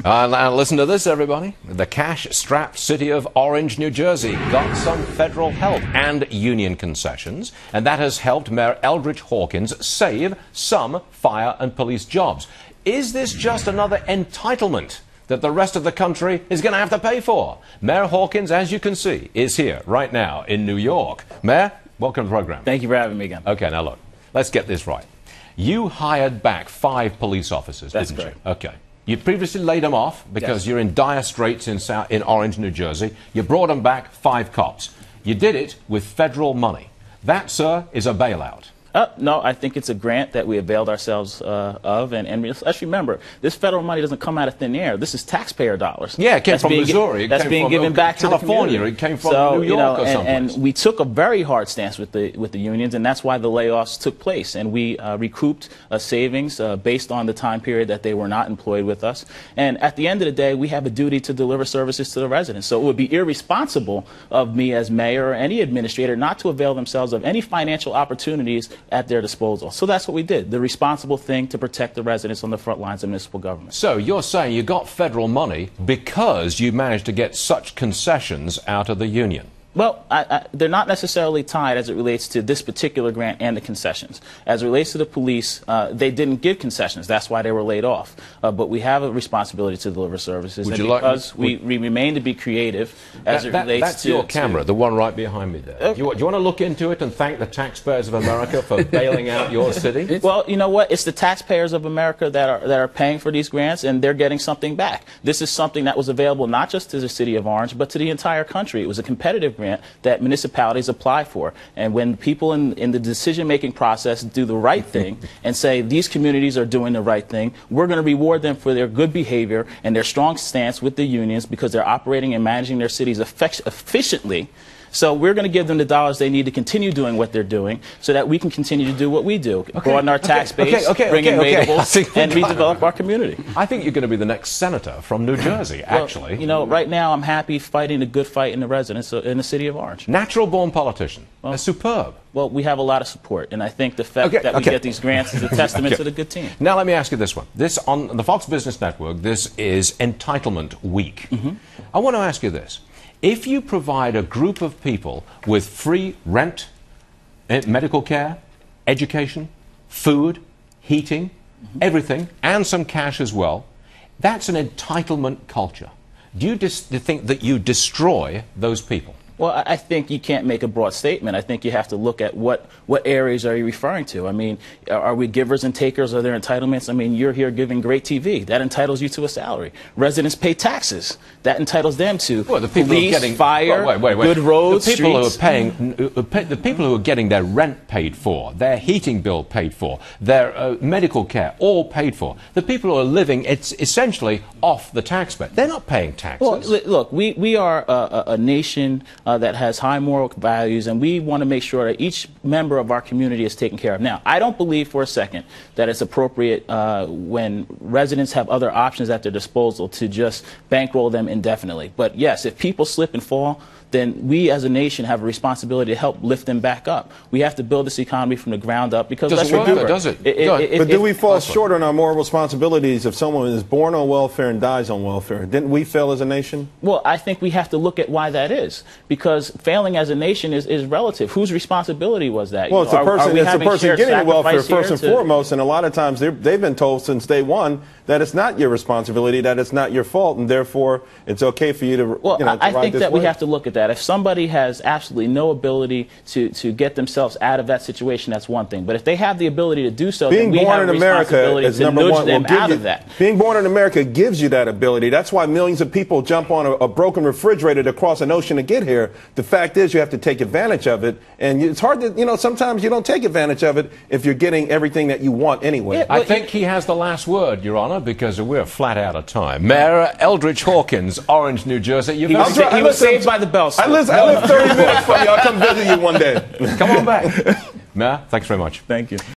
Now listen to this, everybody. The cash-strapped city of Orange, New Jersey got some federal help and union concessions, and that has helped Mayor Eldridge Hawkins save some fire and police jobs. Is this just another entitlement that the rest of the country is going to have to pay for? Mayor Hawkins, as you can see, is here right now in New York. Mayor, welcome to the program. Thank you for having me again. Okay, now look, let's get this right. You hired back 5 police officers, That's didn't correct. you? Okay. You previously laid them off because you're in dire straits in Orange, New Jersey. You brought them back 5 cops. You did it with federal money. That, sir, is a bailout. No, I think it's a grant that we availed ourselves of. And let's remember, this federal money doesn't come out of thin air. This is taxpayer dollars. Yeah, it came from Missouri. That's being given back to California. It came from New York or someplace. And we took a very hard stance with the unions, and that's why the layoffs took place. And we recouped savings based on the time period that they were not employed with us. And at the end of the day, we have a duty to deliver services to the residents. So it would be irresponsible of me as mayor or any administrator not to avail themselves of any financial opportunities at their disposal. So that's what we did, the responsible thing to protect the residents on the front lines of municipal government. So you're saying you got federal money because you managed to get such concessions out of the union? Well, they're not necessarily tied as it relates to this particular grant and the concessions. As it relates to the police, they didn't give concessions. That's why they were laid off. But we have a responsibility to deliver services. Because we remain to be creative as it relates that's your camera, the one right behind me there. Do you want to look into it and thank the taxpayers of America for bailing out your city? Well, you know what? It's the taxpayers of America that are paying for these grants, and they're getting something back. This is something that was available not just to the city of Orange, but to the entire country. It was a competitive grant that municipalities apply for. And when people in the decision-making process do the right thing and say these communities are doing the right thing, we're going to reward them for their good behavior and their strong stance with the unions because they're operating and managing their cities efficiently. So we're going to give them the dollars they need to continue doing what they're doing so that we can continue to do what we do, broaden our tax base, bring in ratables, and redevelop our community. I think you're going to be the next senator from New Jersey, actually. You know, right now I'm happy fighting a good fight in the residents in the city of Orange. Natural-born politician. Well, superb. Well, we have a lot of support, and I think the fact that we get these grants is a testament to the good team. Now let me ask you this one. This, on the Fox Business Network, this is Entitlement Week. I want to ask you this. If you provide a group of people with free rent, medical care, education, food, heating, everything, and some cash as well, that's an entitlement culture. Do you think that you destroy those people? Well, I think you can't make a broad statement. I think you have to look at what areas are you referring to. I mean, are we givers and takers? Are there entitlements? I mean, you're here giving great TV. That entitles you to a salary. Residents pay taxes. That entitles them to the people police, getting, fire, good roads, the people streets. Who are paying, the people who are getting their rent paid for, their heating bill paid for, their medical care all paid for. The people who are living, it's essentially off the taxpayer. They're not paying taxes. Well, look, we are a nation that has high moral values, and we want to make sure that each member of our community is taken care of. Now, I don't believe for a second that it's appropriate when residents have other options at their disposal to just bankroll them indefinitely. But yes, if people slip and fall, then we as a nation have a responsibility to help lift them back up. We have to build this economy from the ground up because let's remember, does it? But do we fall short on our moral responsibilities if someone is born on welfare and dies on welfare? Didn't we fail as a nation? Well, I think we have to look at why that is, because failing as a nation is relative. Whose responsibility was that? Well, it's the person getting the welfare first and foremost, and a lot of times they've been told since day one that it's not your responsibility, that it's not your fault, and therefore it's okay for you to I think that we have to look at that. If somebody has absolutely no ability to get themselves out of that situation, that's one thing. But if they have the ability to do so, then we have a responsibility to nudge them out of that. Being born in America gives you that ability. That's why millions of people jump on a broken refrigerator to cross an ocean to get here. The fact is you have to take advantage of it. And it's hard to, sometimes you don't take advantage of it if you're getting everything that you want anyway. Yeah, I think he has the last word, Your Honor, because we're flat out of time. Mayor Eldridge Hawkins, Orange, New Jersey. He was saved by the bell. I live 30 minutes from you. I'll come visit you one day. Come on back. Mayor, thanks very much. Thank you.